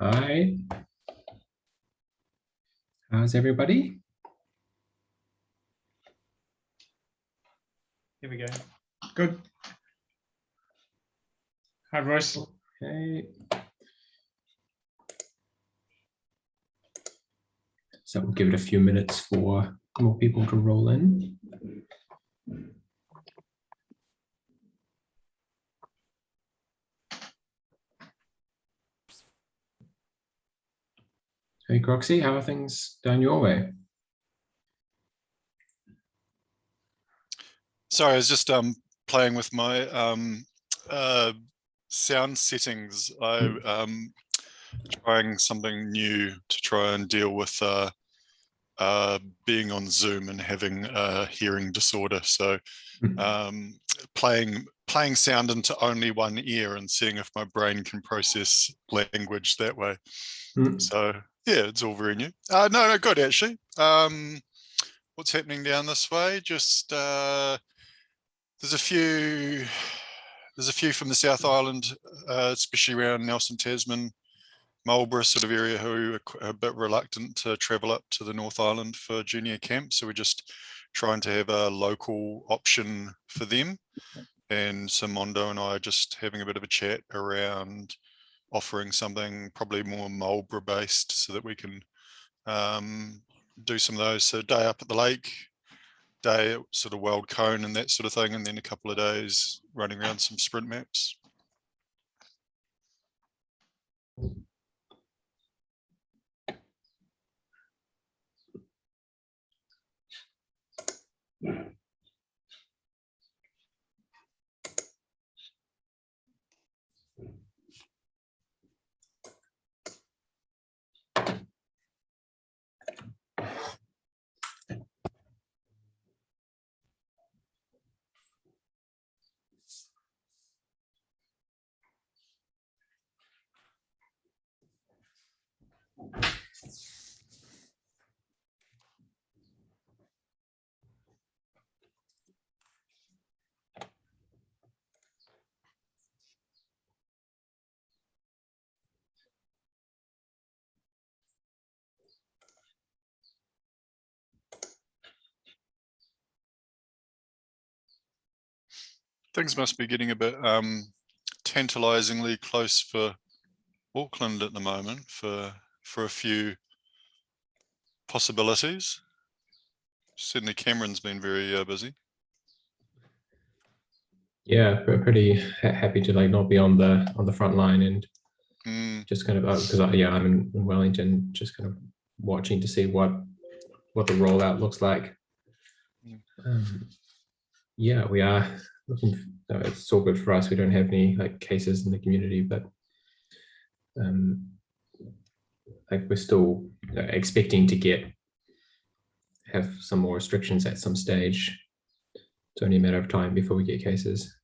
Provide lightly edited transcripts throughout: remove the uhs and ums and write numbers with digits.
Hi. How's everybody? Here we go. Good. Hi, Royce. Okay. So we'll give it a few minutes for more people to roll in. Hey, Croxy, how are things down your way? Sorry, I was just playing with my sound settings. I trying something new to try and deal with being on Zoom and having a hearing disorder. So playing sound into only one ear and seeing if my brain can process language that way. So yeah, it's all very new. No, good actually. What's happening down this way? Just there's a few from the South Island, especially around Nelson Tasman, Marlborough sort of area, who are a bit reluctant to travel up to the North Island for junior camp. So we're just trying to have a local option for them. And Simondo and I are just having a bit of a chat around offering something probably more Marlborough based so that we can do some of those. So day up at the lake, day at sort of Wild Cone and that sort of thing, and then a couple of days running around some sprint maps. Things must be getting a bit tantalizingly close for Auckland at the moment for a few possibilities. Certainly Cameron's been very busy. Yeah, we're pretty happy to like not be on the front line and just kind of because I'm in Wellington, just kind of watching to see what the rollout looks like. Yeah, we are looking. It's all good for us. We don't have any like cases in the community, but like we're still expecting to have some more restrictions at some stage. It's only a matter of time before we get cases.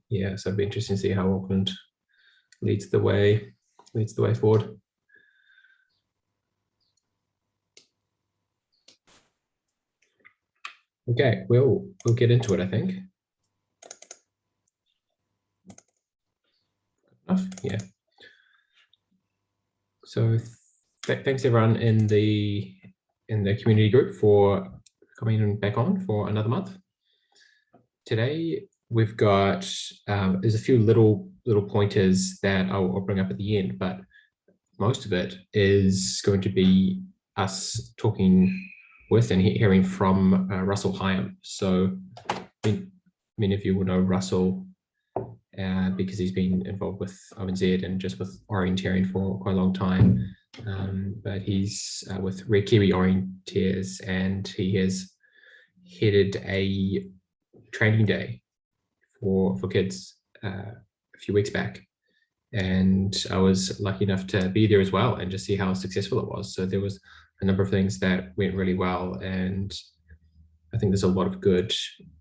Yeah, so it'll be interesting to see how Auckland leads the way forward. Okay, we'll get into it, I think. Enough? Yeah. So thanks everyone in the community group for coming back on for another month. Today we've got there's a few little pointers that I'll bring up at the end, but most of it is going to be us talking with and hearing from Russell Hyam. So many of you will know Russell because he's been involved with ONZ and just with orienteering for quite a long time. But he's with Red Kiwi Orienteers, and he has headed a training day for kids a few weeks back. And I was lucky enough to be there as well and just see how successful it was. So there was a number of things that went really well, and I think there's a lot of good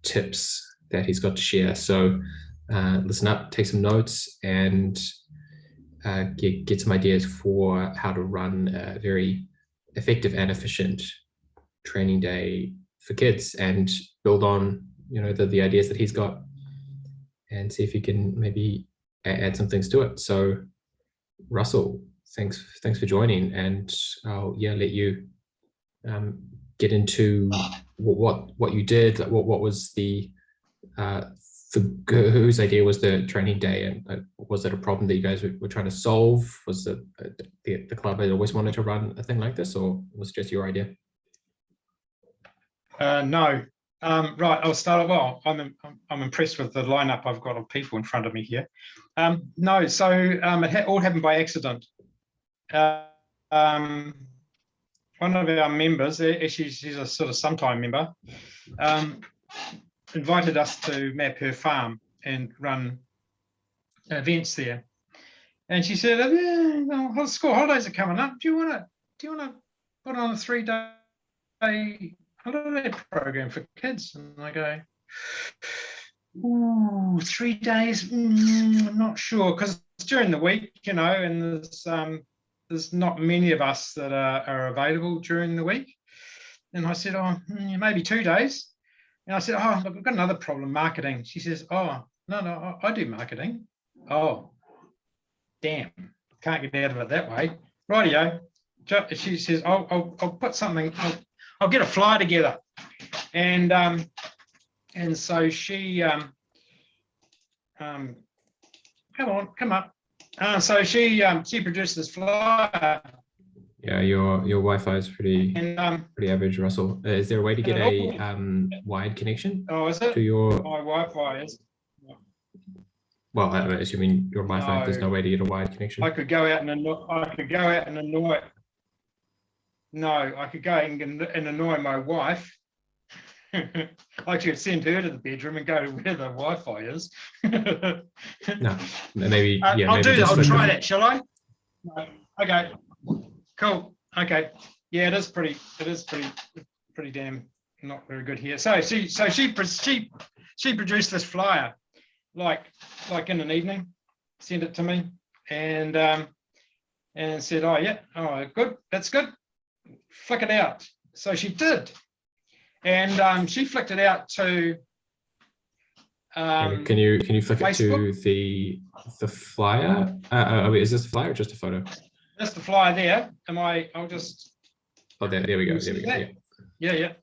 tips that he's got to share. So listen up, take some notes, and get some ideas for how to run a very effective and efficient training day for kids, and build on the ideas that he's got, and see if you can maybe add some things to it. So Russell, thanks for joining, and I'll let you get into what you did. What was the whose idea was the training day, and was it a problem that you guys were trying to solve? Was it the club had always wanted to run a thing like this, or was it just your idea? No. Right, I'll start. Well, I'm impressed with the lineup I've got of people in front of me here. No, so it all happened by accident. One of our members, actually she's a sort of sometime member, invited us to map her farm and run events there. And she said, well, school holidays are coming up. Do you want to put on a 3-day holiday program for kids? And I go, ooh, 3 days? I'm not sure, because it's during the week, and there's not many of us that are available during the week. And I said, maybe 2 days. And I said, look, I've got another problem, marketing. She says, no, I do marketing. Oh, damn, can't get out of it that way. Rightio. She says, I'll put something, I'll get a flyer together. And so she, come up. So she produced this flyer. Yeah, your Wi-Fi is pretty average, Russell. Is there a way to get a wide connection? Oh, is it? To your my Wi-Fi is. Well, I'm assuming your Wi-Fi. There's no way to get a wide connection. I could go out and annoy. No, I could go and annoy my wife. I could send her to the bedroom and go to where the Wi-Fi is. No, maybe. Yeah, I'll maybe do that. I'll just try that. Shall I? No. Okay. Cool. Okay. Yeah, it is pretty damn not very good here. So she produced this flyer, like in an evening, sent it to me, and said, good, that's good. Flick it out. So she did. And she flicked it out to. Can you flick Facebook? it to the flyer? Is this a flyer or just a photo? That's the flyer there. I'll just. Oh, there we go. There we go. Yeah.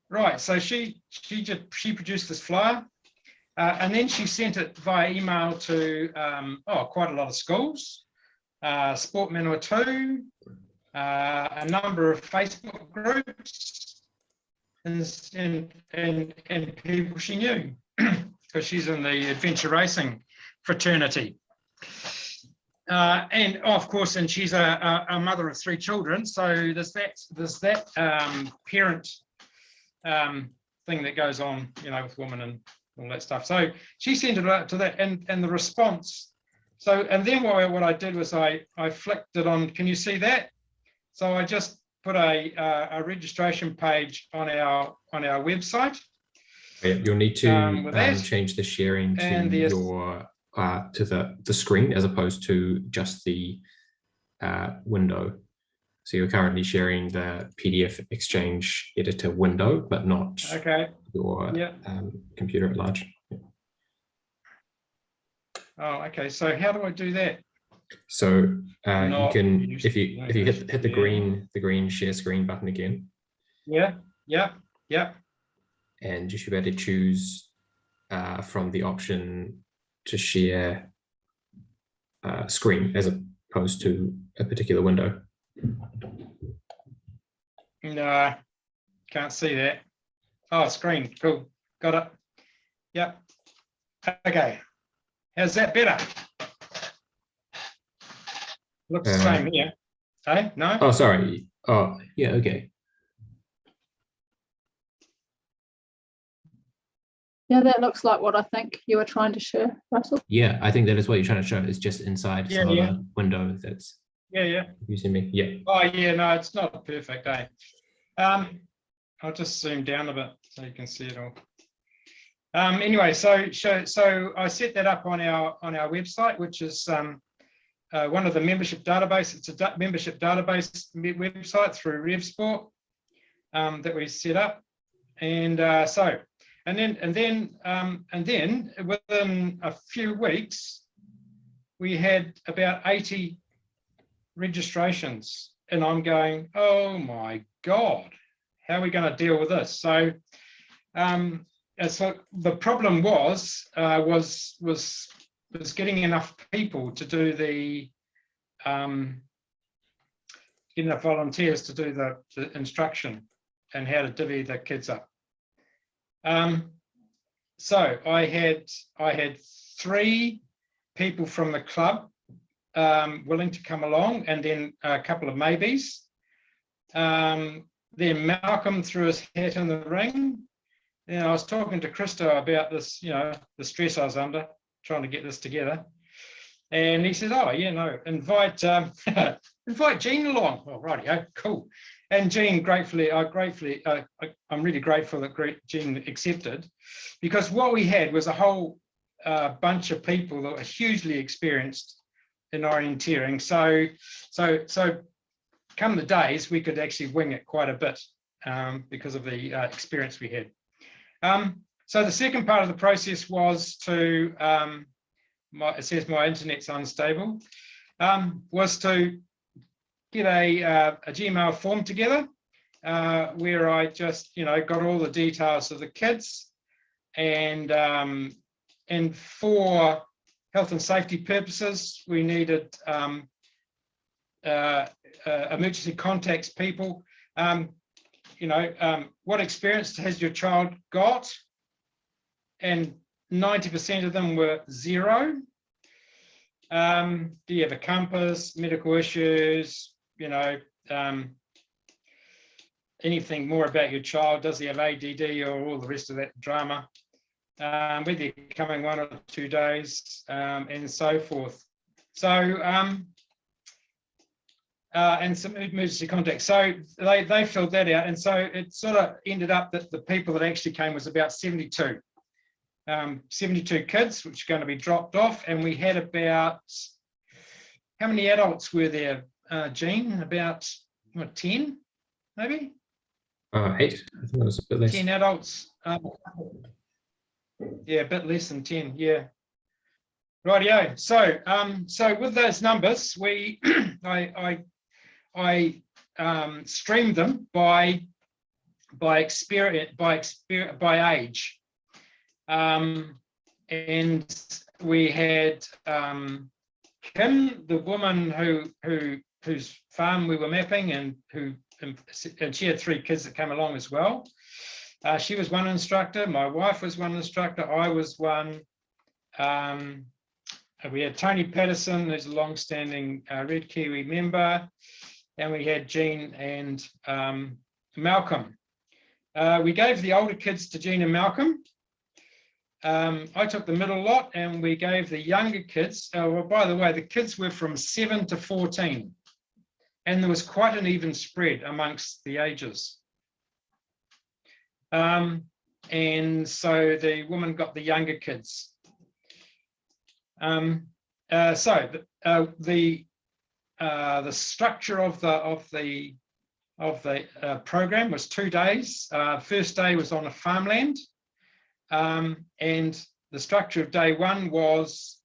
Right. So she produced this flyer, and then she sent it via email to quite a lot of schools, Sport Manawatu, a number of Facebook groups. And people she knew, because she's in the adventure racing fraternity, and of course, and she's a mother of 3 children. So there's that parent thing that goes on, with women and all that stuff. So she sent it out to that, and the response. So and then what I did was I flicked it on. Can you see that? So I just put a registration page on our website. Yeah, you'll need to change the sharing to your to the screen as opposed to just the window. So you're currently sharing the PDF Exchange editor window, but not your computer at large. Oh, okay. So how do I do that? So you can, if you hit the green share screen button again. Yeah. And you should be able to choose from the option to share screen as opposed to a particular window. No, can't see that. Oh, screen. Cool. Got it. Yep. Okay. How's that better? Looks the same here. Hey, no? Oh, sorry. Oh, yeah, okay. Yeah, that looks like what I think you were trying to show, Russell. Yeah, I think that is what you're trying to show. It's just inside some other window that's using me. Yeah. Oh, yeah, no, it's not perfect, eh? I'll just zoom down a bit so you can see it all. Anyway, so I set that up on our website, which is one of the membership database. It's a membership database website through RevSport that we set up. And And then within a few weeks, we had about 80 registrations, and I'm going, oh my God, how are we going to deal with this? So, so the problem was getting enough people to do the get enough volunteers to do the instruction and how to divvy the kids up. So I had 3 people from the club willing to come along, and then a couple of maybes. Then Malcolm threw his hat in the ring. And I was talking to Christo about this, the stress I was under trying to get this together. And he said, oh, yeah, no, invite Jean along. Oh, righty, cool. And Jean, I'm really grateful that Jean accepted, because what we had was a whole bunch of people that were hugely experienced in orienteering. So come the days, we could actually wing it quite a bit because of the experience we had. So the second part of the process was to, it says my internet's unstable, was to get a Gmail form together where I just, got all the details of the kids, and for health and safety purposes, we needed emergency contacts people. What experience has your child got? And 90% of them were 0. Do you have a compass, medical issues, anything more about your child? Does he have ADD or all the rest of that drama? Whether you're coming 1 or 2 days, and so forth. So, and some emergency contacts. So they filled that out. And so it sort of ended up that the people that actually came was about 72. 72 kids, which are going to be dropped off. And we had about, how many adults were there, Jean? About, 10, maybe? 8. I think it was a bit less. 10 adults. Yeah, a bit less than 10, yeah. Rightio. So with those numbers, I streamed them by experience, by age. And we had Kim, the woman whose farm we were mapping, and she had 3 kids that came along as well. She was one instructor. My wife was one instructor. I was one. We had Tony Patterson, who's a long-standing Red Kiwi member, and we had Jean and Malcolm. We gave the older kids to Jean and Malcolm. I took the middle lot, and we gave the younger kids, well, by the way, the kids were from 7 to 14, and there was quite an even spread amongst the ages. And so the woman got the younger kids. So the structure of the program was 2 days. First day was on a farmland, and the structure of day 1 was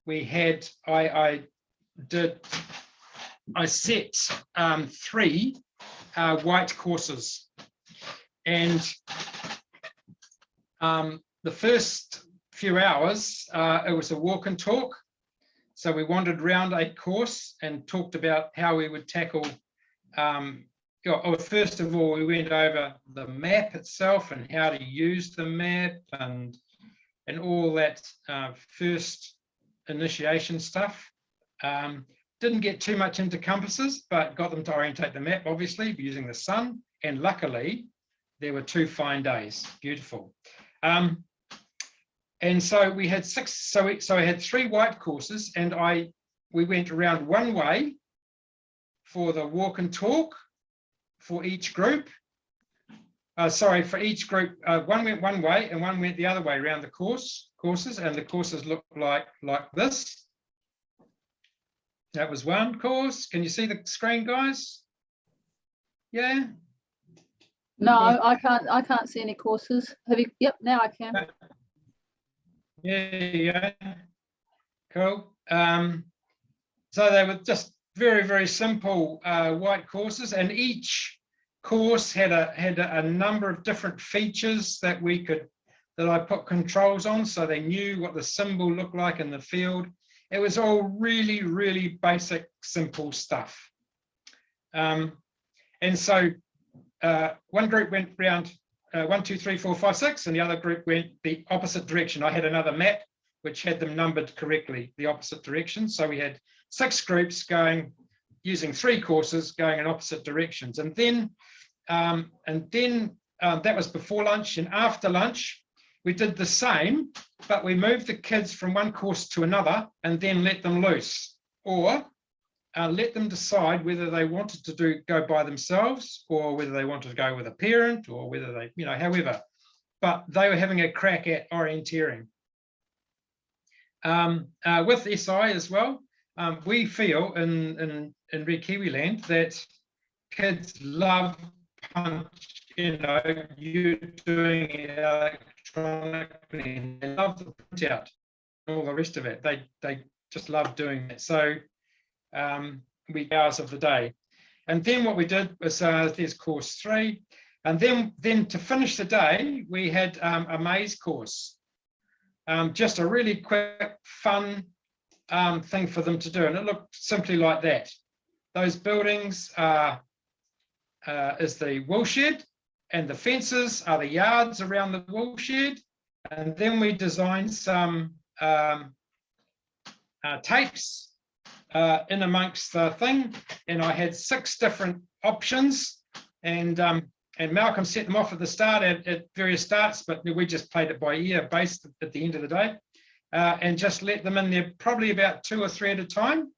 we had I set 3 white courses, and the first few hours it was a walk and talk. So we wandered around a course and talked about how we would tackle. First of all, we went over the map itself and how to use the map and all that first initiation stuff. Didn't get too much into compasses, but got them to orientate the map, obviously, using the sun. And luckily, there were 2 fine days. Beautiful. And so we had 6. So I had 3 white courses, and we went around one way for the walk and talk for each group. For each group, one went one way and one went the other way around the courses, and the courses looked like this. That was one course. Can you see the screen, guys? Yeah. No, I can't see any courses. Have you? Yep, now I can. Yeah. Cool. So they were just very, very simple white courses, and each course had a number of different features that I put controls on, so they knew what the symbol looked like in the field. It was all really, really basic, simple stuff. And so one group went round 1, 2, 3, 4, 5, 6, and the other group went the opposite direction. I had another map which had them numbered correctly, the opposite direction. So we had 6 groups going, using 3 courses going in opposite directions. And then that was before lunch, and after lunch, we did the same, but we moved the kids from one course to another and then let them loose, or let them decide whether they wanted to go by themselves, or whether they wanted to go with a parent, or whether they, however, but they were having a crack at orienteering. With SI as well, we feel in Red Kiwi Land that kids love punch, you're doing it electronically, and they love the printout and all the rest of it. They just love doing it. So we hours of the day. And then what we did was there's course 3, and then to finish the day we had a maze course, just a really quick fun thing for them to do, and it looked simply like that. Those buildings is the woolshed, and the fences are the yards around the woolshed, and then we designed some tapes in amongst the thing, and I had 6 different options, and Malcolm set them off at the start at various starts, but we just played it by ear based at the end of the day, and just let them in there probably about 2 or 3 at a time,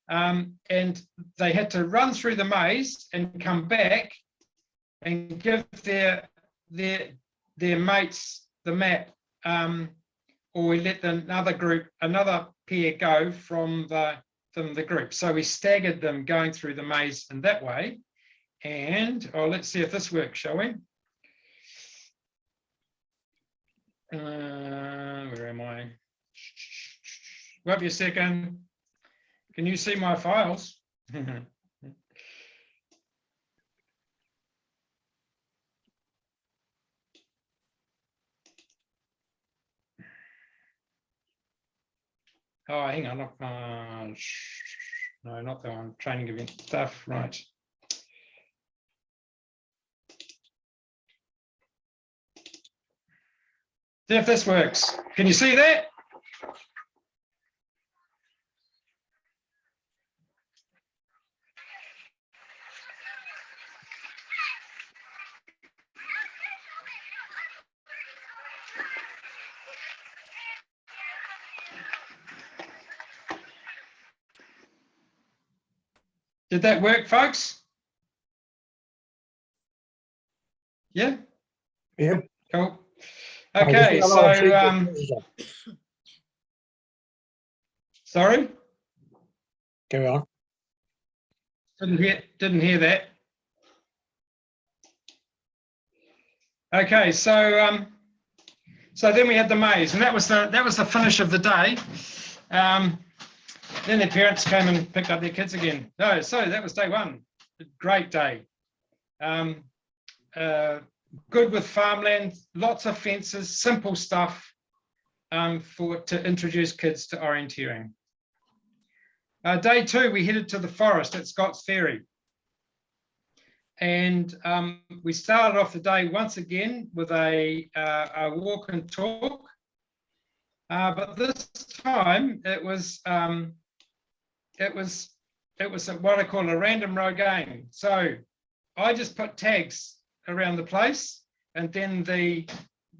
and they had to run through the maze and come back and give their mates the map, or we let another pair go from the group. So we staggered them going through the maze in that way. And let's see if this works, shall we? Where am I? Wait a second. Can you see my files? Oh, hang on. No, not that one. Training event stuff. Right. See if this works. Can you see that? Did that work, folks? Yeah? Yeah. Cool. Okay, so sorry? Carry on. Didn't hear that. Okay, so then we had the maze, and that was the finish of the day. Then their parents came and picked up their kids again. No, so that was day 1. Great day. Good with farmland, lots of fences, simple stuff to introduce kids to orienteering. Day 2, we headed to the forest at Scott's Ferry. And we started off the day once again with a walk and talk. But this time it was what I call a random row game. So I just put tags around the place, and then the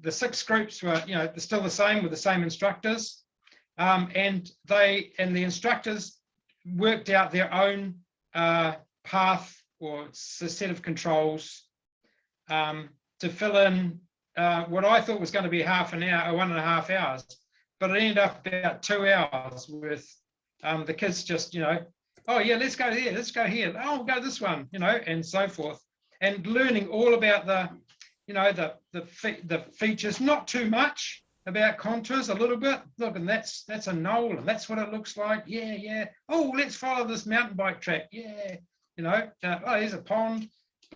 6 groups were, they're still the same with the same instructors, and the instructors worked out their own path or set of controls to fill in what I thought was going to be half an hour or 1.5 hours, but it ended up about 2 hours with the kids just, oh yeah, let's go here, oh, we'll go this one, and so forth. and learning all about the, you know, the features, not too much about contours, a little bit. Look, and that's a knoll, and that's what it looks like. Yeah, yeah. Oh, let's follow this mountain bike track. Yeah, you know. Oh, there's a pond.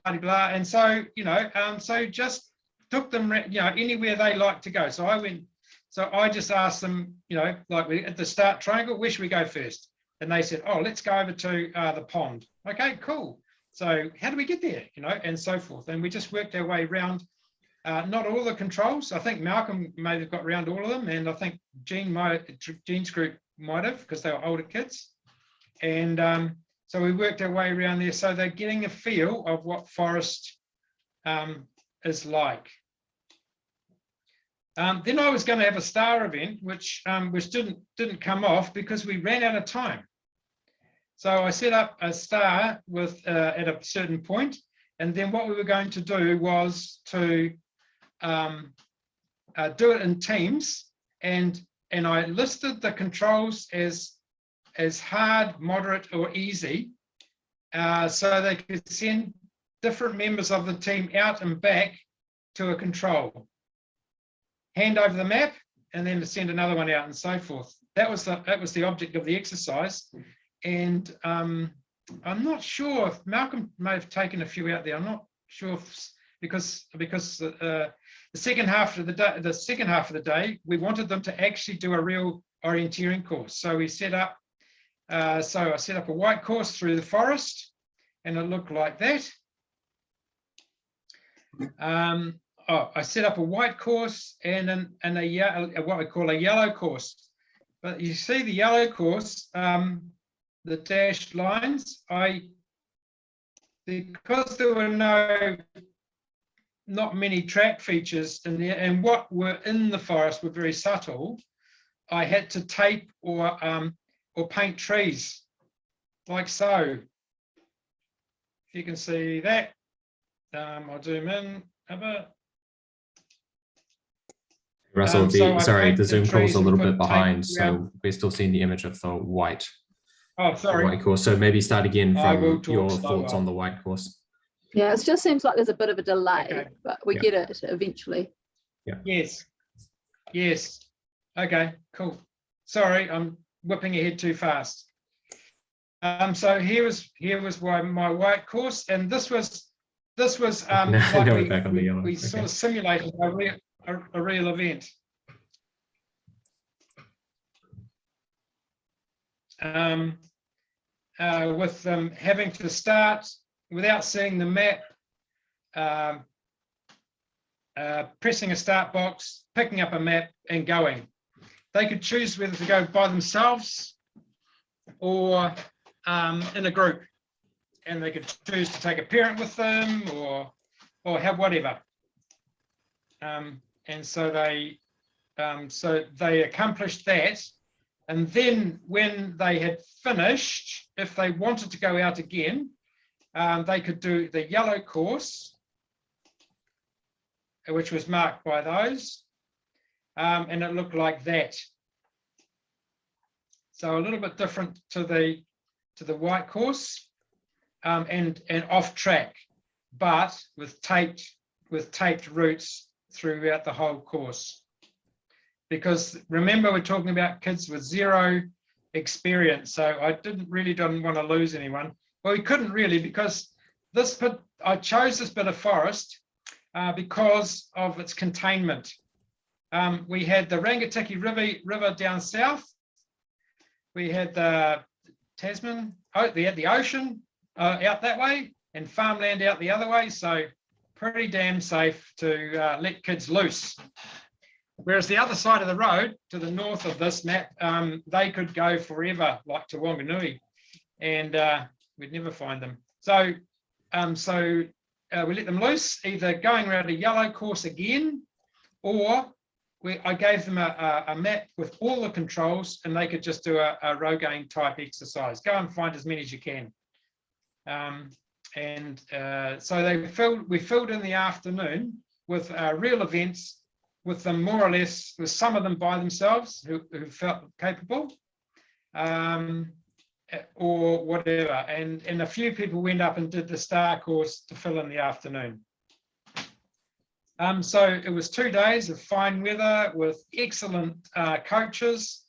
Blah blah. And so, you know, so just took them, you know, anywhere they like to go. So I went. So I just asked them, you know, like at the start triangle, where should we go first? And they said, oh, let's go over to the pond. Okay, cool. So how do we get there? You know, and so forth. And we just worked our way around. Not all the controls. I think Malcolm may have got around all of them, and I think Jean's group might have, because they were older kids. And so we worked our way around there. So they're getting a feel of what forest is like. Then I was going to have a star event, which didn't come off because we ran out of time. So I set up a star with at a certain point, and then what we were going to do was to do it in teams, and I listed the controls as hard, moderate, or easy, so they could send different members of the team out and back to a control, hand over the map, and then to send another one out, and so forth. That was the object of the exercise. And I'm not sure if Malcolm may have taken a few out there. I'm not sure if, because the second half of the day, we wanted them to actually do a real orienteering course. So we set up. So I set up a white course through the forest, and it looked like that. I set up a white course and what I call a yellow course. But you see the yellow course, the dashed lines, because there were not many track features in there, and what were in the forest were very subtle, I had to tape or paint trees, like so. If you can see that, I'll zoom in a bit. Russell, sorry, the Zoom call's a little bit behind, so we're still seeing the image of the white. Oh, sorry. White course. So maybe start again from your thoughts on the white course. Yeah, it just seems like there's a bit of a delay, okay. But we get it eventually. Yeah. Yes. Okay, cool. Sorry, I'm whipping ahead too fast. So here was my white course, and this was like we sort of simulated a real event. With them having to start without seeing the map, pressing a start box, picking up a map and going. They could choose whether to go by themselves or in a group, and they could choose to take a parent with them or have whatever. And so they accomplished that. And then when they had finished, if they wanted to go out again, they could do the yellow course, which was marked by those, and it looked like that. So a little bit different to the white course, and off track, but with taped routes throughout the whole course. Because remember, we're talking about kids with zero experience, so I didn't want to lose anyone. Well, we couldn't really, because I chose this bit of forest because of its containment. We had the Rangitikei River down south. We had the Tasman. We had the ocean out that way, and farmland out the other way. So pretty damn safe to let kids loose. Whereas the other side of the road, to the north of this map, they could go forever, like to Wanganui, and we'd never find them. So, we let them loose, either going around a yellow course again, or I gave them a map with all the controls, and they could just do a Rogaine type exercise. Go and find as many as you can. So we filled in the afternoon with real events, with them more or less, with some of them by themselves who felt capable. And or whatever. And a few people went up and did the STAR course to fill in the afternoon. So it was 2 days of fine weather with excellent coaches,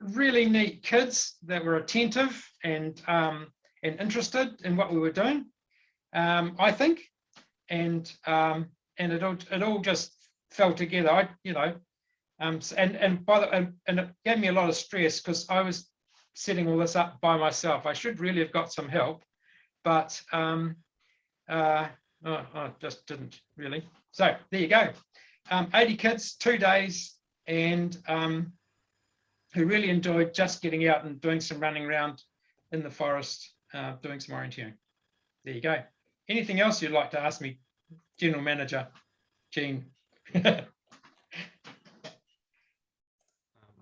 really neat kids that were attentive and interested in what we were doing, I think, and it all just fell together. And it gave me a lot of stress because I was setting all this up by myself. I should really have got some help, but I just didn't really. So there you go. 80 kids, 2 days, and who really enjoyed just getting out and doing some running around in the forest, doing some orienteering. There you go. Anything else you'd like to ask me, General Manager Jean? I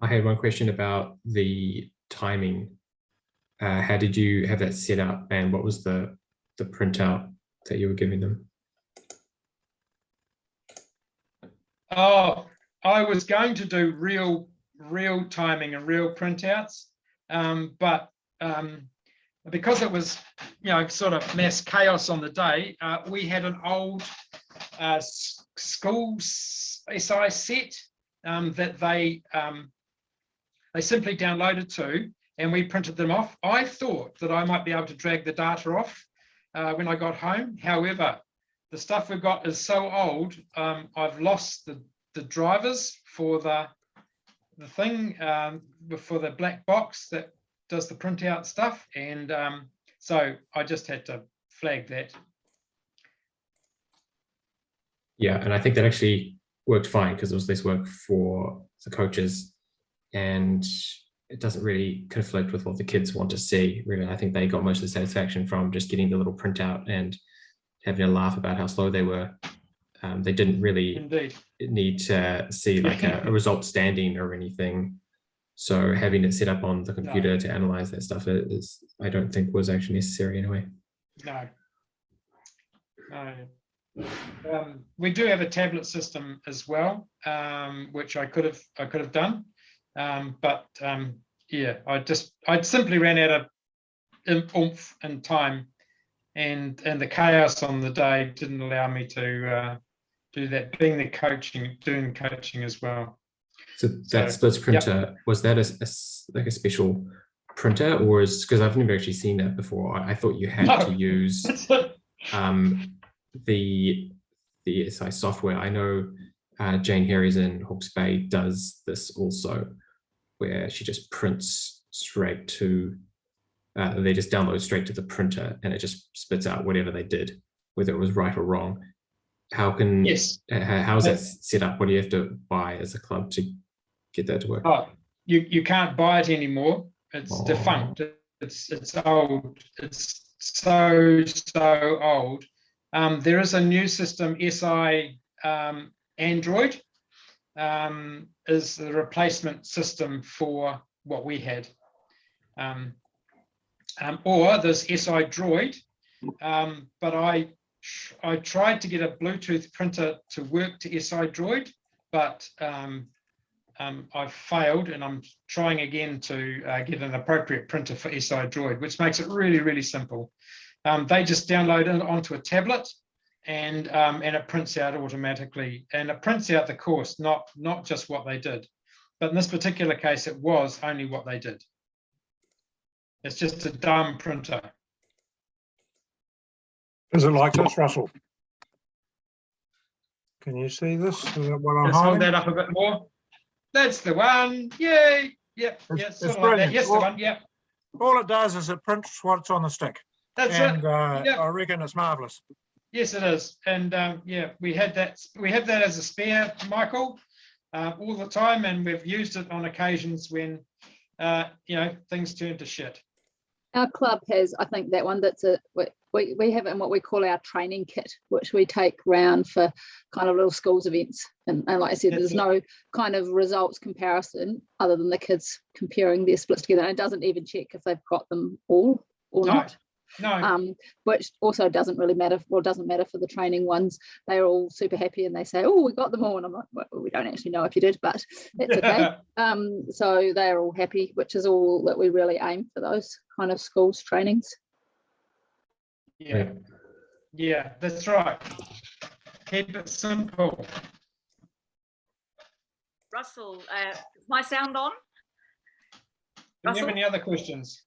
had one question about the timing. How did you have that set up, and what was the printout that you were giving them? Oh, I was going to do real timing and real printouts, but because it was, sort of mass chaos on the day, we had an old school SI set that they simply downloaded to, and we printed them off. I thought that I might be able to drag the data off when I got home. However, the stuff we've got is so old, I've lost the drivers for the thing, for the black box that does the printout stuff. And so I just had to flag that. Yeah, and I think that actually worked fine because it was less work for the coaches, and it doesn't really conflict with what the kids want to see. Really, I think they got most of the satisfaction from just getting the little printout and having a laugh about how slow they were. They didn't really Indeed need to see like a result standing or anything. So having it set up on the computer to analyze that stuff is, I don't think, was actually necessary anyway. No. We do have a tablet system as well, which I could have done, but yeah, I simply ran out of oomph and time, and the chaos on the day didn't allow me to do that. Doing coaching as well. So that splits printer, was that like a special printer, or is, because I've never actually seen that before. I thought you had to use the SI software. I know Jane Harries in Hawke's Bay does this also, where she just prints straight to, they just download straight to the printer and it just spits out whatever they did, whether it was right or wrong. How can, how's that set up? What do you have to buy as a club to get that to work? Oh, you can't buy it anymore. It's defunct. It's old. It's so old. There is a new system, SI Android, is the replacement system for what we had. Or there's SI Droid, but I tried to get a Bluetooth printer to work to SI Droid, but I've failed, and I'm trying again to get an appropriate printer for SI Droid, which makes it really simple. They just download it onto a tablet, and it prints out automatically, and it prints out the course, not just what they did. But in this particular case, it was only what they did. It's just a dumb printer. Is it like this, Russell? Can you see this? Is that what I'm Let's hold holding? that up a bit more. That's the one. Yay! Yep. It's Sort of like that. brilliant. Yes, the one. Yep. All it does is it prints what's on the stick. That's and it. Yep. I reckon it's marvellous. Yes, it is. And yeah, we have that as a spare, Michael, all the time, and we've used it on occasions when things turn to shit. Our club has, I think, that one. That's we have it in what we call our training kit, which we take round for kind of little schools events. And like I said, there's no kind of results comparison other than the kids comparing their splits together. And it doesn't even check if they've got them all or not. No, which also doesn't really matter, or doesn't matter for the training ones. They're all super happy and they say, oh, we got them all. And I'm like, well, we don't actually know if you did, but that's okay. So they're all happy, which is all that we really aim for those kind of schools trainings. Yeah, that's right. Keep it simple. Russell, is my sound on? Do you have Russell? any other questions?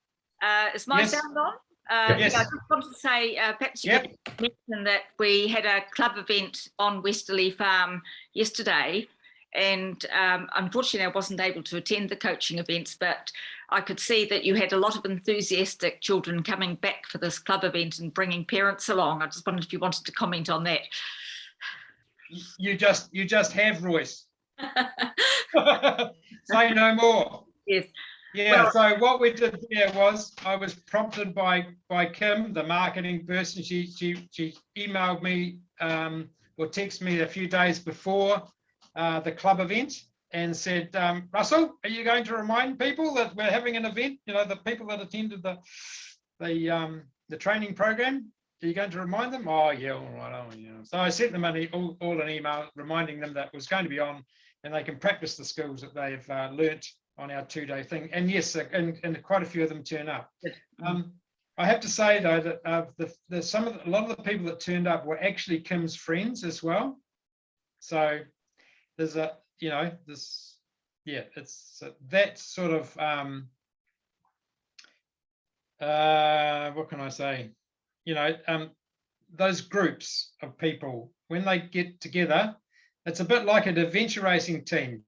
Is my Yes. sound on? Yes. Yeah, I just wanted to say, perhaps you Yep. could mention that we had a club event on Westerly Farm yesterday, and unfortunately I wasn't able to attend the coaching events, but I could see that you had a lot of enthusiastic children coming back for this club event and bringing parents along. I just wondered if you wanted to comment on that. You just have, Royce. Say no more. Yes. Yeah, Well- so what we did there was, I was prompted by Kim, the marketing person. She emailed me or texted me a few days before the club event and said, Russell, are you going to remind people that we're having an event? You know, the people that attended the training program, are you going to remind them? Oh yeah, all right. Oh, yeah. So I sent them all an email reminding them that it was going to be on, and they can practice the skills that they've learnt on our 2-day thing. And yes, and quite a few of them turn up. I have to say though that a lot of the people that turned up were actually Kim's friends as well. So there's it's that sort of what can I say? Those groups of people, when they get together, it's a bit like an adventure racing team.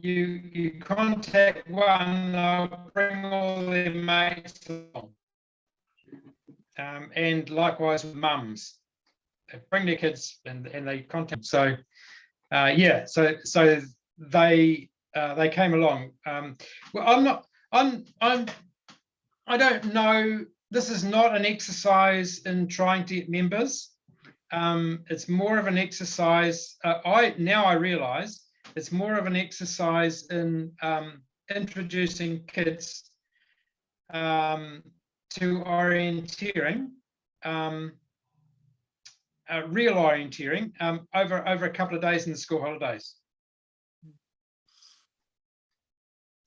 You contact one, they'll bring all their mates along. And likewise with mums, they bring their kids and they contact. So so they came along. Well, I don't know. This is not an exercise in trying to get members. It's more of an exercise. I realize it's more of an exercise in introducing kids to orienteering, real orienteering, over a couple of days in the school holidays,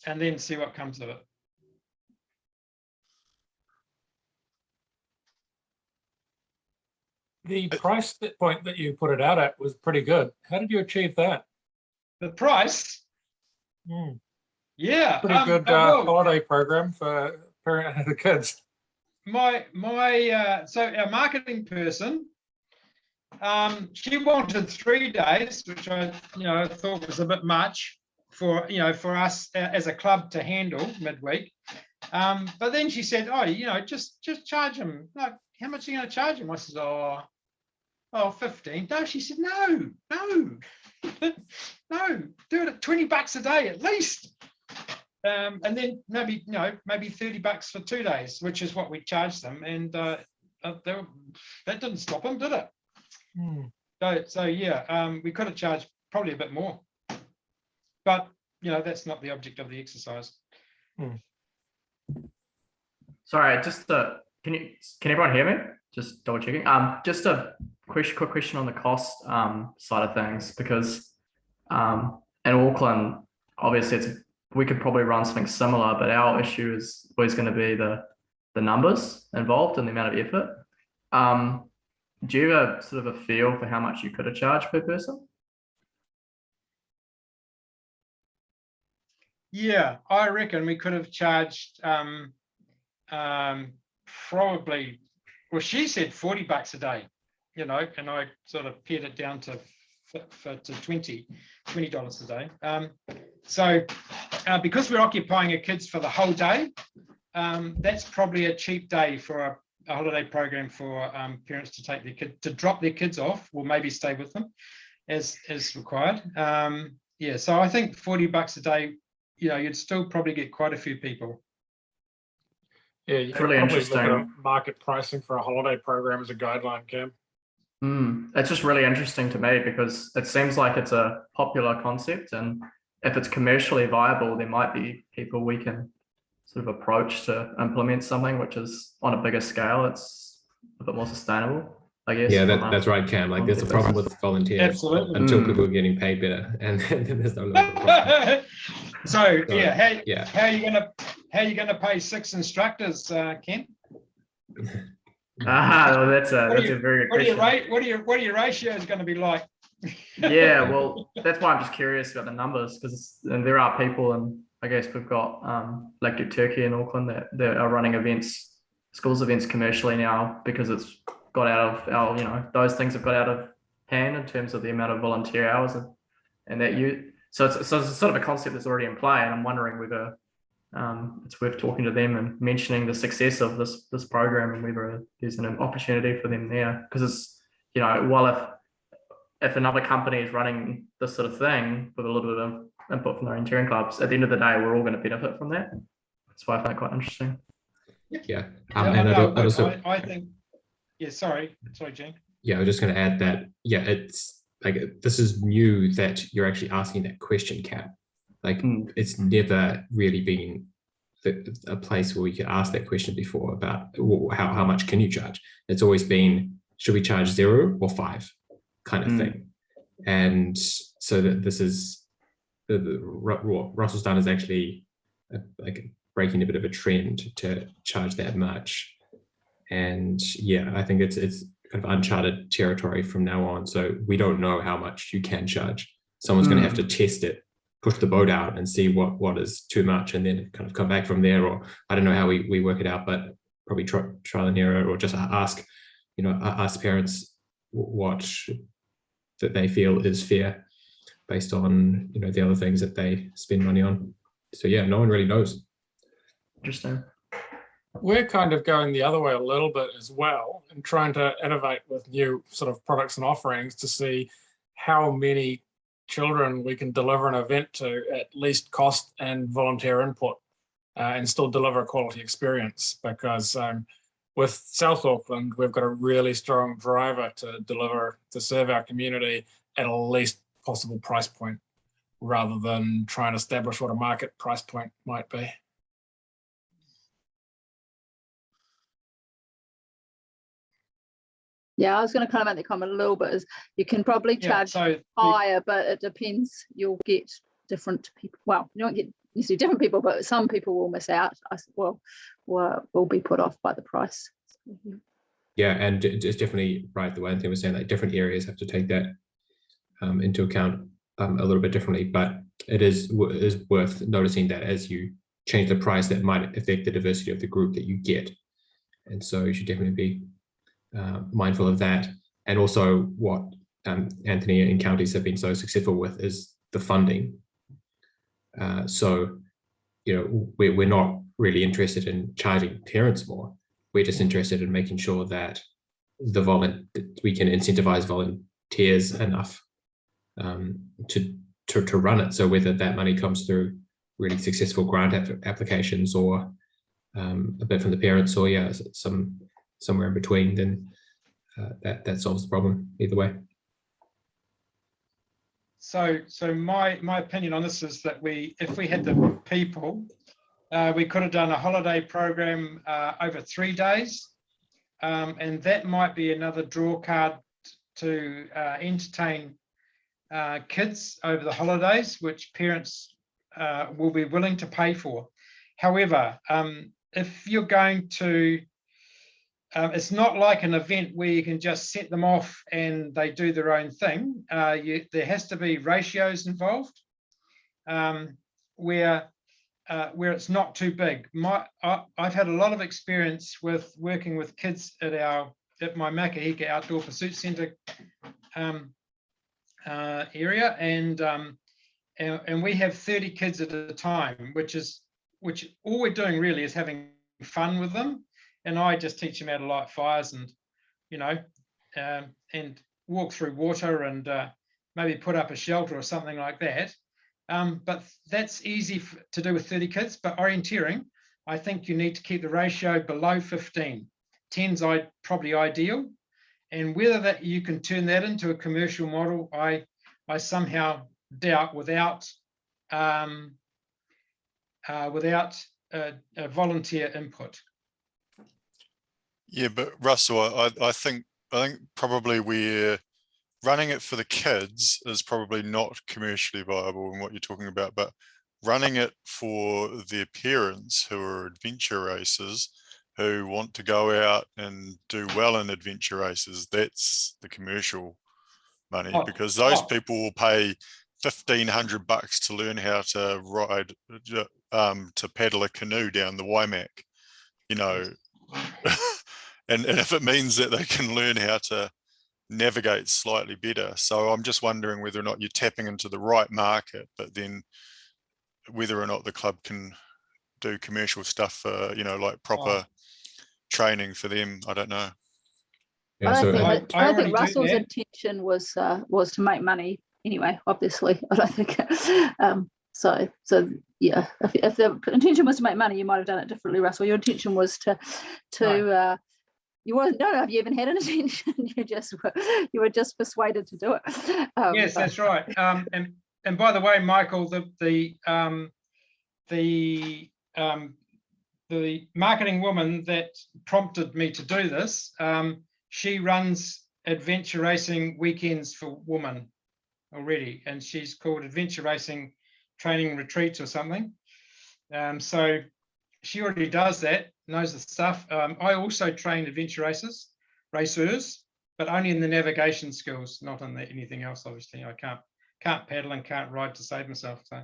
and then see what comes of it. The price point that you put it out at was pretty good. How did you achieve that? The price, yeah, Pretty good well, holiday program for the kids. so our marketing person, she wanted 3 days, which I thought was a bit much for us as a club to handle midweek. But then she said, just charge them. Like, how much are you going to charge them? I said, oh, 15. No, she said, no, do it at $20 a day at least. And then maybe $30 for 2 days, which is what we charged them. And that didn't stop them, did it? So yeah, we could have charged probably a bit more, but that's not the object of the exercise. Sorry, just can everyone hear me? Just double checking. Just a quick question on the cost side of things, because in Auckland, obviously we could probably run something similar, but our issue is always going to be the numbers involved and the amount of effort. Do you have a sort of a feel for how much you could have charged per person? Yeah, I reckon we could have charged probably, well, she said $40 a day, and I sort of pared it down to $20 a day. So because we're occupying our kids for the whole day, that's probably a cheap day for a holiday program for parents to take their to drop their kids off, or maybe stay with them as required. So I think $40 a day, you'd still probably get quite a few people. Yeah, you can Really probably look at interesting. market pricing for a holiday program as a guideline, Cam. It's just really interesting to me because it seems like it's a popular concept, and if it's commercially viable, there might be people we can sort of approach to implement something which is on a bigger scale. It's a bit more sustainable, I guess. Yeah, from a- that's right, Cam. Like, there's a problem with volunteers Absolutely. until people are getting paid better, and then there's no longer a problem. So So, yeah, how are you gonna pay 6 instructors, Ken? Well, that's a What do very good question. What are your ratios going to be like? Yeah, well, that's why I'm just curious about the numbers, because there are people, and I guess we've got like Turkey in Auckland that are running events, schools events commercially now, because it's got out of our, those things have got out of hand in terms of the amount of volunteer hours and that so it's sort of a concept that's already in play, and I'm wondering whether it's worth talking to them and mentioning the success of this program and whether there's an opportunity for them there, because it's while if another company is running this sort of thing with a little bit of input from their volunteering clubs, at the end of the day, we're all going to benefit from that. That's why I find it quite interesting. Yeah. I think, yeah, sorry, Jane. Yeah, I was just going to add that, yeah, it's like, this is new that you're actually asking that question, Cam. Like, it's never really been a place where we could ask that question before about how much can you charge. It's always been, should we charge 0 or 5 kind of thing. And so that this is what Russell's done is actually like breaking a bit of a trend to charge that much. And yeah, I think it's kind of uncharted territory from now on. So we don't know how much you can charge. Someone's going to have to test it, push the boat out and see what is too much, and then kind of come back from there. Or I don't know how we work it out, but probably trial and error, or just ask parents what that they feel is fair based on the other things that they spend money on. So yeah, no one really knows. Interesting. We're kind of going the other way a little bit as well, and trying to innovate with new sort of products and offerings to see how many children we can deliver an event to at least cost and volunteer input, and still deliver a quality experience. Because with South Auckland, we've got a really strong driver to serve our community at a least possible price point, rather than trying to establish what a market price point might be. Yeah, I was going to kind of make the comment a little bit, is you can probably charge higher, but it depends. You'll get different people. Well, you don't get necessarily different people, but some people will miss out. Will be put off by the price. Yeah, and it's definitely right. The way Anthony was saying, like, different areas have to take that into account a little bit differently. But it is worth noticing that as you change the price, that might affect the diversity of the group that you get, and so you should definitely be mindful of that. And also what Anthony and counties have been so successful with is the funding. So we're not really interested in charging parents more. We're just interested in making sure that we can incentivize volunteers enough to run it. So whether that money comes through really successful grant applications or a bit from the parents, or somewhere in between, then that solves the problem either way. So my opinion on this is that if we had the people, we could have done a holiday program over 3 days, and that might be another draw card to entertain kids over the holidays, which parents will be willing to pay for. However, if you're going to, it's not like an event where you can just set them off and they do their own thing. There has to be ratios involved, where it's not too big. I've had a lot of experience with working with kids at my Makahika Outdoor Pursuit Centre area, and we have 30 kids at a time, which all we're doing really is having fun with them. And I just teach them how to light fires and and walk through water and maybe put up a shelter or something like that. But that's easy to do with 30 kids. But orienteering, I think you need to keep the ratio below 15. 10's probably ideal. And whether that you can turn that into a commercial model, I somehow doubt without volunteer input. Yeah, but Russell, I think probably we're running it for the kids is probably not commercially viable in what you're talking about, but running it for their parents who are adventure racers who want to go out and do well in adventure races, that's the commercial money, because those people will pay $1,500 to learn how to ride, to paddle a canoe down the Waimak, you know, and if it means that they can learn how to navigate slightly better. So I'm just wondering whether or not you're tapping into the right market, but then whether or not the club can do commercial stuff for, you know, like proper training for them. I don't know. Yeah, I don't think Russell's intention was to make money anyway, obviously. I don't think so yeah, if the intention was to make money, you might have done it differently, Russell. Your intention was to you weren't, don't know if you even had an intention. You were just persuaded to do it. Yes, that's right. And by the way, Michael, the marketing woman that prompted me to do this, she runs adventure racing weekends for women already, and she's called Adventure Racing Training Retreats or something. So she already does that, knows the stuff. I also train adventure racers, but only in the navigation skills, not in anything else. Obviously, I can't paddle and can't ride to save myself. So.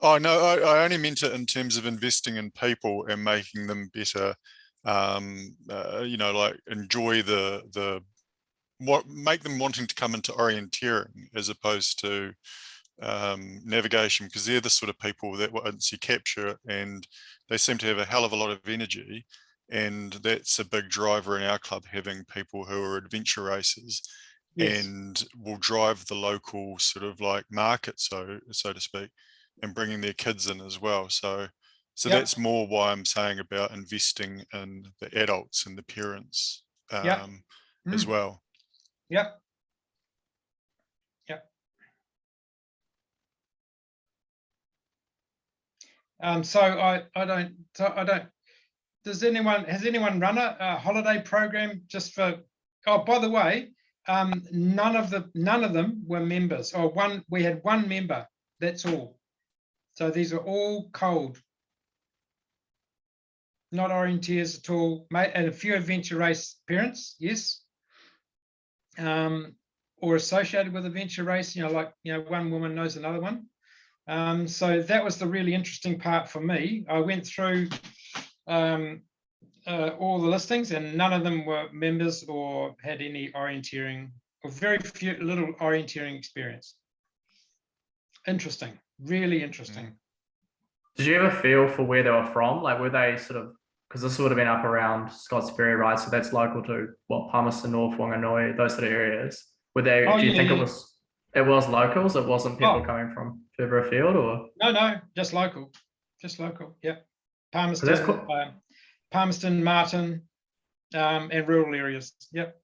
Oh no, I only meant it in terms of investing in people and making them better. You know, like enjoy make them wanting to come into orienteering as opposed to navigation, because they're the sort of people that once you capture it, and they seem to have a hell of a lot of energy, and that's a big driver in our club, having people who are adventure racers. Yes. And will drive the local sort of like market, so to speak, and bringing their kids in as well. So yep. That's more why I'm saying about investing in the adults and the parents as well. Yep. So I don't. Has anyone run a holiday program just for? Oh, by the way, none of them were members. We had one member. That's all. So these are all cold, not orienteers at all, and a few adventure race parents, yes, or associated with adventure race. One woman knows another one. So that was the really interesting part for me. I went through all the listings, and none of them were members or had any orienteering, or little orienteering experience. Interesting, really interesting. Did you ever feel for where they were from? Like, were they sort of, because this would have been up around Scotts Ferry, right? So that's local to Palmerston North, Wanganui, those sort of areas. Were they? Do you think it was locals? It wasn't people coming from further afield, or? No, just local. Yeah, Palmerston, Palmerston, Martin, and rural areas. Yep.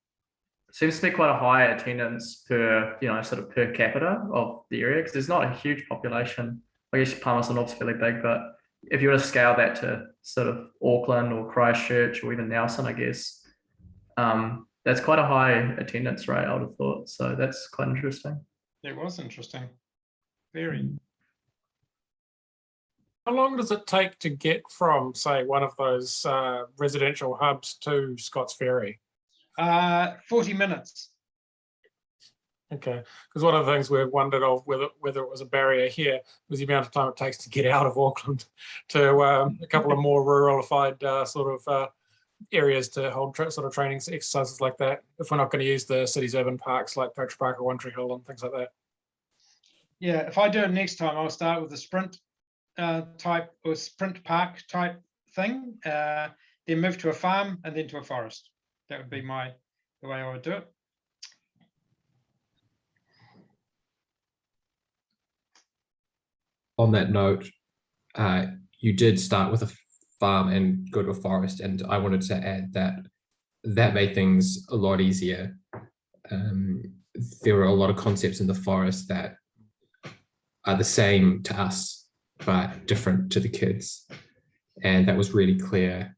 Seems to be quite a high attendance per capita of the area, because there's not a huge population. I guess Palmerston North's fairly big, but if you were to scale that to sort of Auckland or Christchurch or even Nelson, I guess, that's quite a high attendance rate, I would have thought. So that's quite interesting. It was interesting. Very. How long does it take to get from, say, one of those residential hubs to Scotts Ferry? 40 minutes. Okay, because one of the things we've wondered of whether it was a barrier here was the amount of time it takes to get out of Auckland to a couple of more ruralified areas to hold sort of training exercises like that, if we're not going to use the city's urban parks like Poacher Park or One Tree Hill and things like that. Yeah, if I do it next time, I'll start with the sprint type or sprint park type thing, then move to a farm and then to a forest. That would be the way I would do it. On that note, you did start with a farm and go to a forest, and I wanted to add that made things a lot easier. There were a lot of concepts in the forest that are the same to us but different to the kids. And that was really clear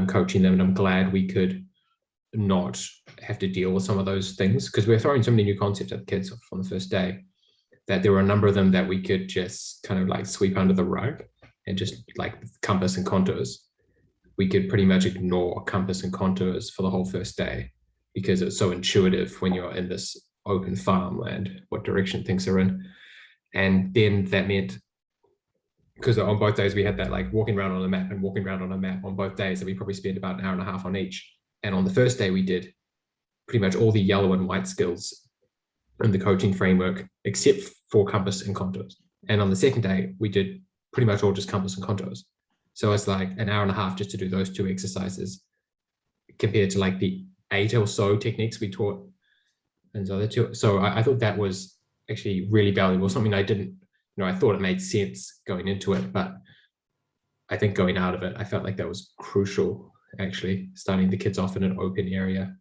coaching them. And I'm glad we could not have to deal with some of those things, because we're throwing so many new concepts at the kids on the first day that there were a number of them that we could just kind of like sweep under the rug, and just like compass and contours. We could pretty much ignore compass and contours for the whole first day, because it's so intuitive when you're in this open farmland, what direction things are in. And then that meant, because on both days we had that like walking around on a map and walking around on a map on both days, that we probably spent about an hour and a half on each. And on the first day we did pretty much all the yellow and white skills in the coaching framework, except for compass and contours. And on the second day, we did pretty much all just compass and contours. So it's like an hour and a half just to do those 2 exercises, compared to like the 8 or so techniques we taught. And so I thought that was actually really valuable, something I didn't, I thought it made sense going into it, but I think going out of it, I felt like that was crucial, actually, starting the kids off in an open area.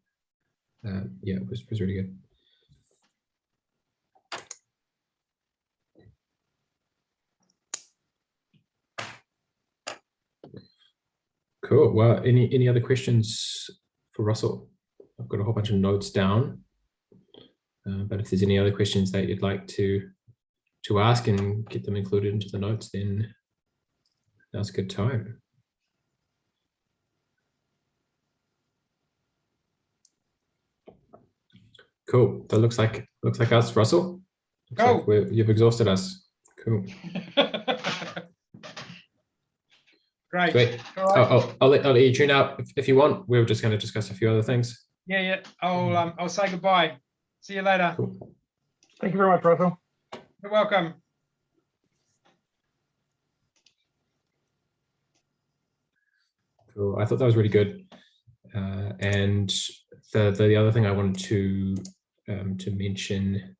Yeah, it was really good. Cool. Well, any other questions for Russell? I've got a whole bunch of notes down, but if there's any other questions that you'd like to ask and get them included into the notes, then now's a good time. Cool. That looks like us, Russell. Looks like you've exhausted us. Cool. Great. Sweet. All right. I'll let you tune out if you want. We were just going to discuss a few other things. Yeah. I'll say goodbye. See you later. Cool. Thank you very much, Russell. You're welcome. Cool. I thought that was really good. And the other thing I wanted to mention,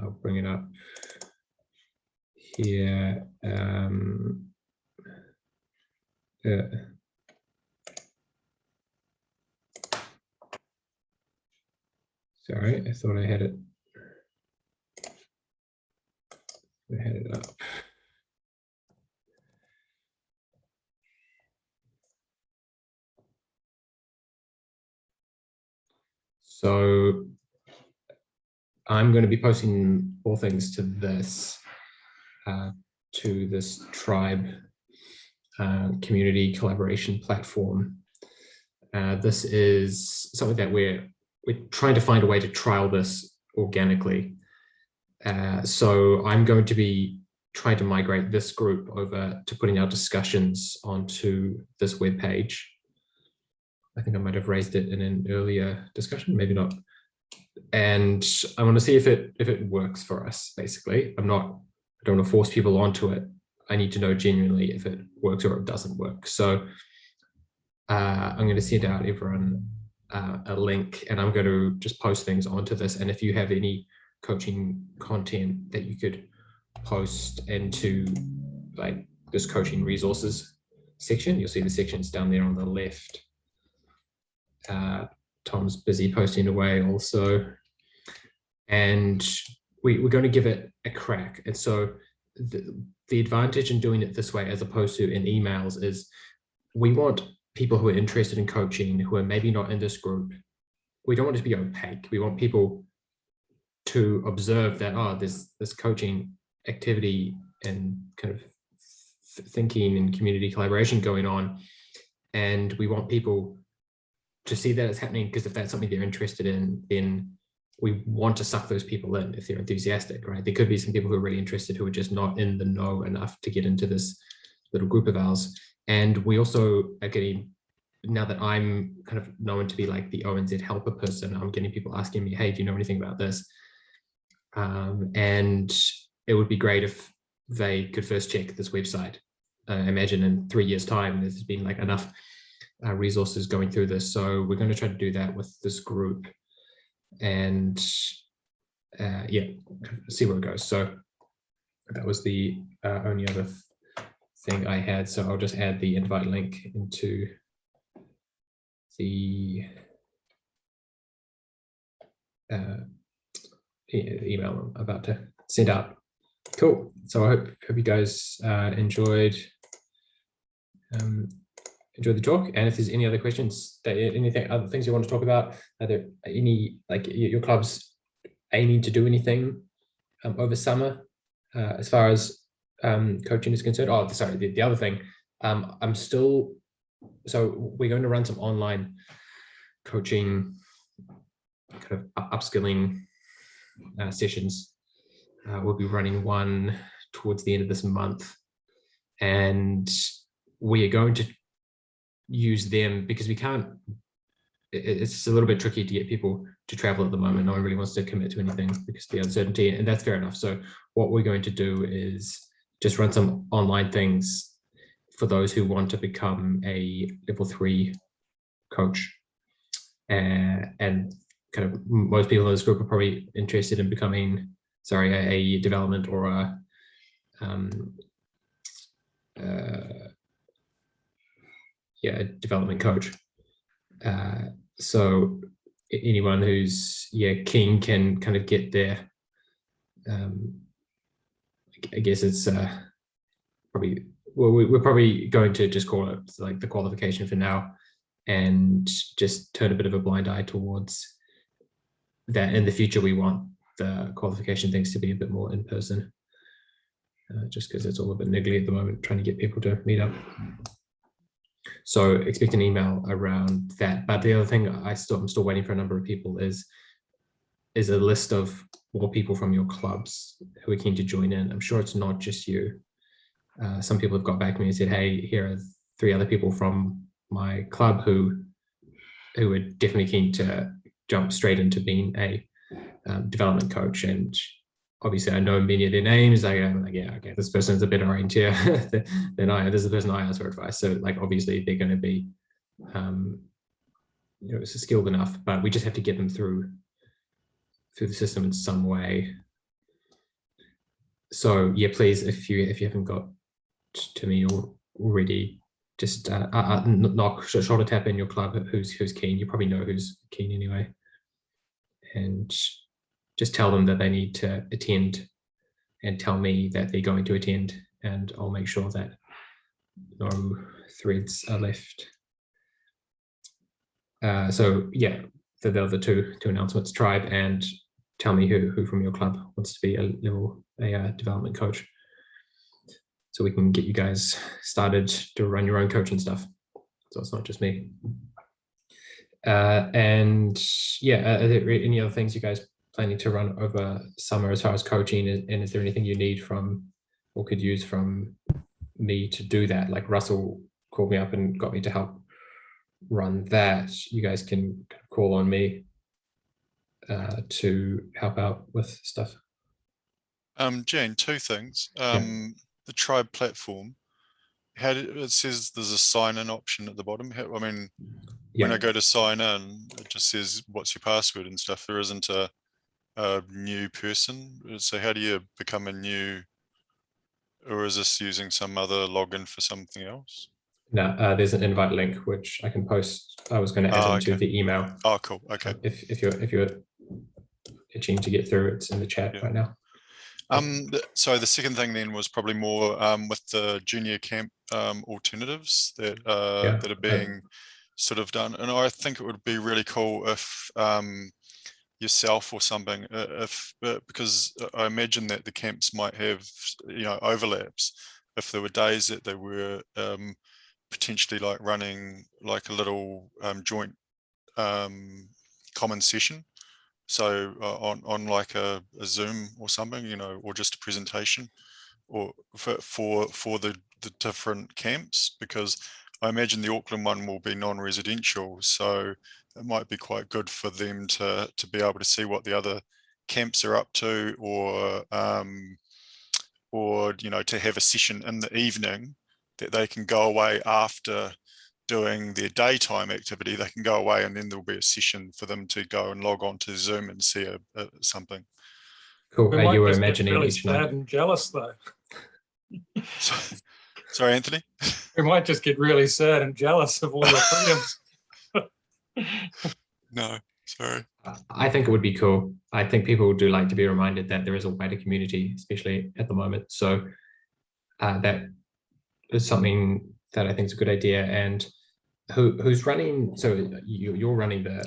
I'll bring it up here. Sorry, I thought I had it. I had it up. So I'm going to be posting all things to this tribe community collaboration platform. This is something that we're trying to find a way to trial this organically. So I'm going to be trying to migrate this group over to putting our discussions onto this web page. I think I might have raised it in an earlier discussion, maybe not. And I want to see if it works for us, basically. I don't want to force people onto it. I need to know genuinely if it works or it doesn't work. So I'm going to send out everyone a link, and I'm going to just post things onto this. And if you have any coaching content that you could post into like this coaching resources section, you'll see the sections down there on the left. Tom's busy posting away also, and we're going to give it a crack. And so the advantage in doing it this way, as opposed to in emails, is we want people who are interested in coaching, who are maybe not in this group. We don't want it to be opaque. We want people to observe that, oh, there's this coaching activity and kind of thinking and community collaboration going on. And we want people to see that it's happening, because if that's something they're interested in, then we want to suck those people in if they're enthusiastic, right? There could be some people who are really interested who are just not in the know enough to get into this little group of ours. And we also are getting, now that I'm kind of known to be like the ONZ helper person, I'm getting people asking me, hey, do you know anything about this? And it would be great if they could first check this website. Imagine in 3 years' time, there's been like enough resources going through this. So we're going to try to do that with this group, and yeah, see where it goes. So that was the only other thing I had. So I'll just add the invite link into the email I'm about to send out. Cool. So I hope you guys enjoyed the talk. And if there's any other questions, other things you want to talk about, are there any, like, your club's aiming to do anything over summer as far as coaching is concerned? Oh, sorry, the other thing, so we're going to run some online coaching kind of upskilling sessions. We'll be running one towards the end of this month, and we are going to use them because we can't, it's a little bit tricky to get people to travel at the moment. No one really wants to commit to anything because of the uncertainty, and that's fair enough. So what we're going to do is just run some online things for those who want to become a level 3 coach. And kind of most people in this group are probably interested in becoming, a development or a development coach. So anyone who's keen can kind of get there. I guess it's probably, well, we're probably going to just call it like the qualification for now, and just turn a bit of a blind eye towards that. In the future, we want the qualification things to be a bit more in person, just because it's all a bit niggly at the moment, trying to get people to meet up. So expect an email around that. But the other thing I'm still waiting for a number of people is a list of more people from your clubs who are keen to join in. I'm sure it's not just you. Some people have got back to me and said, hey, here are 3 other people from my club who are definitely keen to jump straight into being a development coach. And obviously I know many of their names. I'm like, yeah, okay, this person's a better orienteer than I am. This is the person I asked for advice. So like, obviously they're going to be, skilled enough, but we just have to get them through the system in some way. So yeah, please, if you haven't got to me already, just shoulder tap in your club who's keen. You probably know who's keen anyway, and just tell them that they need to attend, and tell me that they're going to attend, and I'll make sure that no threads are left. So yeah, the other two announcements: tribe, and tell me who from your club wants to be a development coach, so we can get you guys started to run your own coaching stuff. So it's not just me. And yeah, are there any other things you guys planning to run over summer as far as coaching? And is there anything you need from or could use from me to do that? Like Russell called me up and got me to help run that. You guys can call on me to help out with stuff. Jane, 2 things. The tribe platform, it says there's a sign-in option at the bottom. I mean, when I go to sign in, it just says what's your password and stuff. There isn't a new person. So how do you become a new, or is this using some other login for something else? No, there's an invite link which I can post. I was going to add into the email. Oh, cool. Okay. If you're itching to get through, it's in the chat right now. So the second thing then was probably more with the junior camp alternatives that are being sort of done, and I think it would be really cool if yourself or something, because I imagine that the camps might have overlaps. If there were days that they were potentially like running like a little joint common session. So on like a Zoom or something, or just a presentation, or for the different camps, because I imagine the Auckland one will be non-residential, so it might be quite good for them to be able to see what the other camps are up to, or to have a session in the evening that they can go away after doing their daytime activity. They can go away and then there'll be a session for them to go and log on to Zoom and see something. Cool. We might you were just get imagining really each sad night. and jealous though. Sorry, Anthony? We might just get really sad and jealous of all your freedoms. No. Sorry. I think it would be cool. I think people do like to be reminded that there is a wider community, especially at the moment. So that is something that I think is a good idea. And who's running? So you're running the.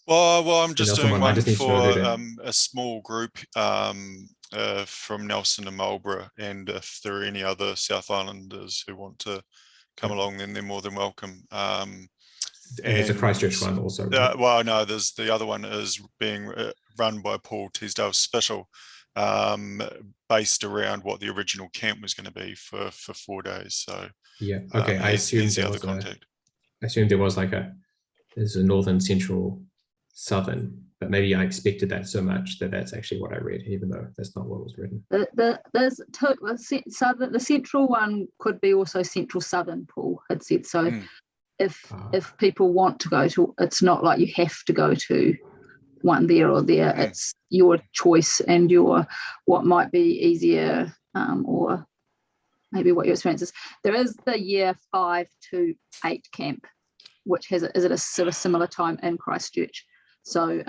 Well, I'm just Nelson doing one. I one just need to know for who to- a small group from Nelson and Marlborough, and if there are any other South Islanders who want to come along, then they're more than welcome. And there's a Christchurch one also. Right? Well, no, there's the other one is being run by Paul Teasdale Special, based around what the original camp was going to be for 4 days. So yeah, okay. I assumed there was there's a northern, central, southern, but maybe I expected that so much that that's actually what I read, even though that's not what was written. There's the central one could be also central southern. Paul had said so. If people want to go to, it's not like you have to go to one there or there. It's your choice and what might be easier, or maybe what your experience is. There is the year 5 to 8 camp, which is at a sort of similar time in Christchurch. So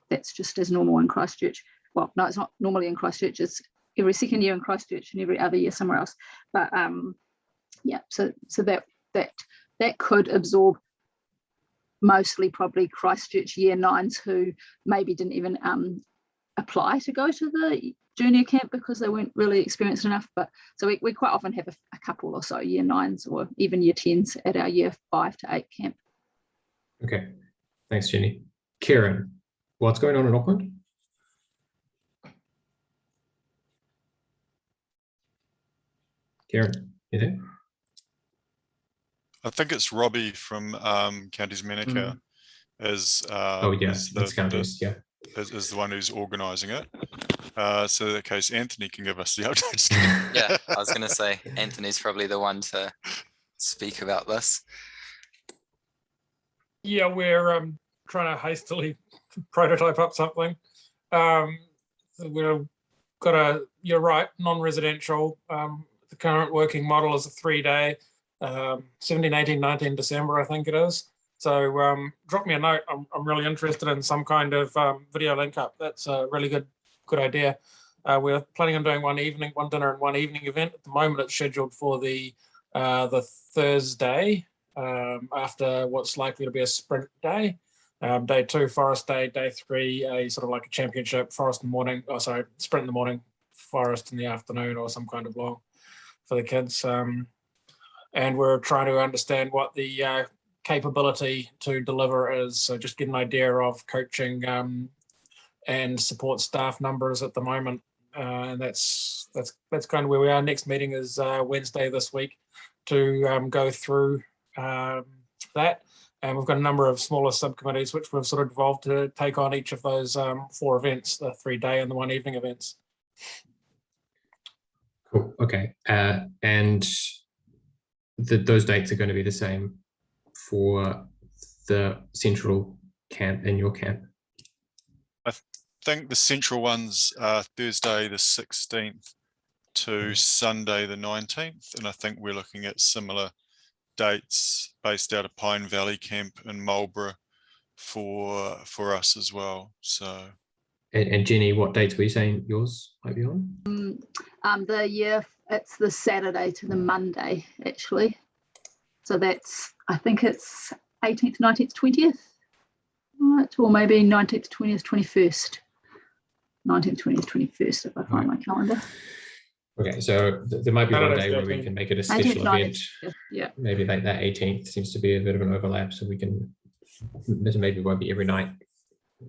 that's just as normal in Christchurch. Well, no, it's not normally in Christchurch. It's every second year in Christchurch and every other year somewhere else. But yeah, so that could absorb mostly probably Christchurch year 9s who maybe didn't even apply to go to the junior camp because they weren't really experienced enough. But so we quite often have a couple or so year 9s or even year 10s at our year 5 to 8 camp. Okay, thanks, Jenny. Kieran, what's going on in Auckland? Kieran, you there? I think it's Robbie from Counties Manukau is that's Counties, yeah. Is the one who's organising it. So in that case, Anthony can give us the updates. Yeah, I was going to say Anthony's probably the one to speak about this. Yeah, we're trying to hastily prototype up something. We've got you're right, non-residential. The current working model is a 3-day, 17, 18, 19 December, I think it is. So drop me a note. I'm really interested in some kind of video link up. That's a really good idea. We're planning on doing one dinner and one evening event. At the moment, it's scheduled for the Thursday after what's likely to be a sprint day. Day 2, forest day. Day 3, a sort of like a championship, forest in the morning. Oh, sorry, sprint in the morning, forest in the afternoon, or some kind of long for the kids. And we're trying to understand what the capability to deliver is. So just get an idea of coaching and support staff numbers at the moment. And that's kind of where we are. Next meeting is Wednesday this week to go through that. And we've got a number of smaller subcommittees which we've sort of devolved to take on each of those 4 events, the 3-day and the 1 evening events. Cool. Okay. And those dates are going to be the same for the central camp and your camp? I think the central ones are Thursday the 16th to Sunday the 19th. And I think we're looking at similar dates based out of Pine Valley Camp in Marlborough for us as well. So, and Jenny, what dates were you saying yours might be on? It's the Saturday to the Monday actually. So that's, I think it's 18th, 19th, 20th, right? Or maybe 19th, 20th, 21st. 19th, 20th, 21st if I find my calendar. Okay, so there might be one day where we can make it a special event. Yeah. Maybe like that 18th seems to be a bit of an overlap, so we can, maybe it won't be every night.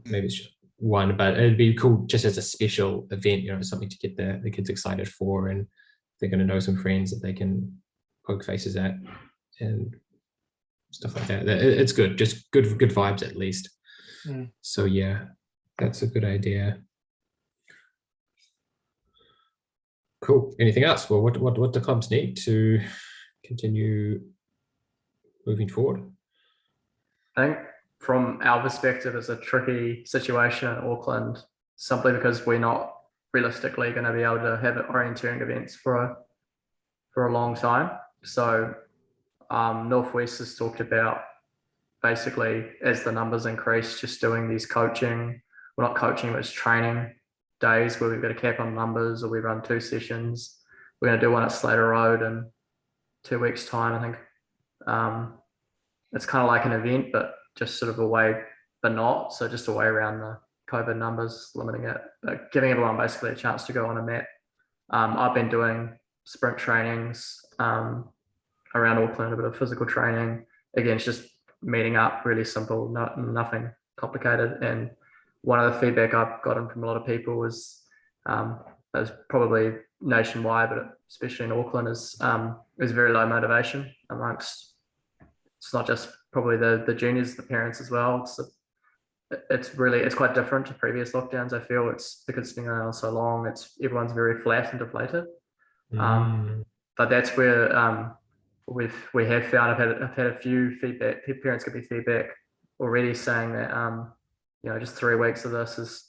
Maybe it's just one, but it'd be cool just as a special event, you know, something to get the kids excited for, and they're going to know some friends that they can poke faces at and stuff like that. It's good, just good vibes at least. So yeah, that's a good idea. Cool. Anything else? Well, what do clubs need to continue moving forward? I think from our perspective, it's a tricky situation in Auckland, simply because we're not realistically going to be able to have orienteering events for a long time. So Northwest has talked about basically, as the numbers increase, just doing these coaching, well, not coaching, but it's training days where we've got a cap on numbers, or we run 2 sessions. We're going to do one at Slater Road in 2 weeks' time, I think. It's kind of like an event, but just sort of a way, but not. So just a way around the COVID numbers, limiting it, but giving everyone basically a chance to go on a mat. I've been doing sprint trainings around Auckland, a bit of physical training. Again, it's just meeting up, really simple, nothing complicated. And one of the feedback I've gotten from a lot of people was probably nationwide, but especially in Auckland, is very low motivation amongst. It's not just probably the juniors, the parents as well. It's quite different to previous lockdowns. I feel it's because it's been going on so long. Everyone's very flat and deflated. But that's where we have found. I've had a few feedback. Parents give me feedback already saying that just 3 weeks of this is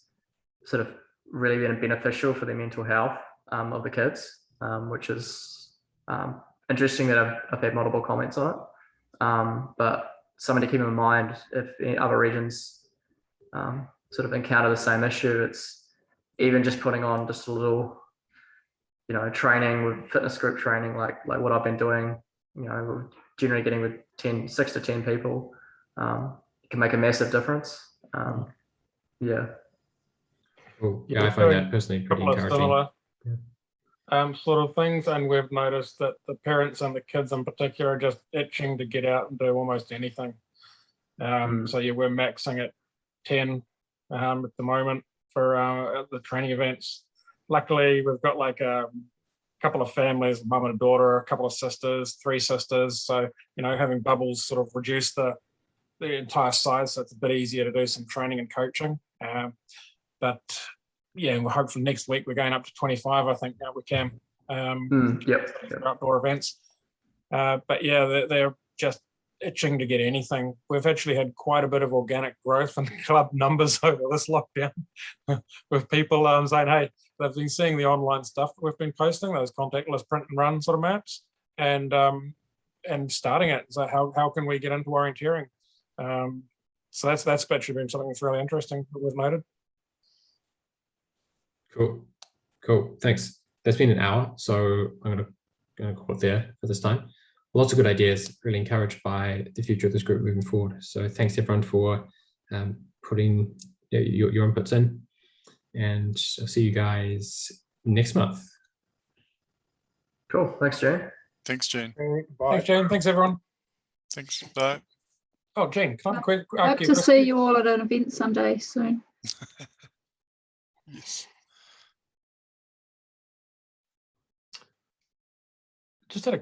sort of really been beneficial for the mental health of the kids, which is interesting that I've had multiple comments on it. But something to keep in mind if any other regions sort of encounter the same issue. It's even just putting on just a little, training with fitness group training, like what I've been doing, generally getting with 6 to 10 people, can make a massive difference. Yeah. Cool. Yeah, I find that personally pretty encouraging. Similar sort of things, and we've noticed that the parents and the kids in particular are just itching to get out and do almost anything. So yeah, we're maxing at 10 at the moment for the training events. Luckily, we've got like a couple of families, mum and a daughter, a couple of sisters, 3 sisters. So, having bubbles sort of reduce the entire size, so it's a bit easier to do some training and coaching. But yeah, we're hopefully next week we're going up to 25, I think, we can. For outdoor events. But yeah, they're just itching to get anything. We've actually had quite a bit of organic growth in club numbers over this lockdown with people saying, hey, they've been seeing the online stuff that we've been posting, those contactless print and run sort of maps, and starting it. So how can we get into orienteering? So that's actually been something that's really interesting that we've noted. Cool. Thanks. That's been an hour, so I'm gonna call it there for this time. Lots of good ideas, really encouraged by the future of this group moving forward. So thanks everyone for putting your inputs in, and I'll see you guys next month. Cool. Thanks, Jane. Thanks, Jane. Thanks, Jane. Thanks, everyone. Thanks. Bye. Oh, Jane, can I quick? Hope to see you all at an event someday soon. Yes. Just had a quick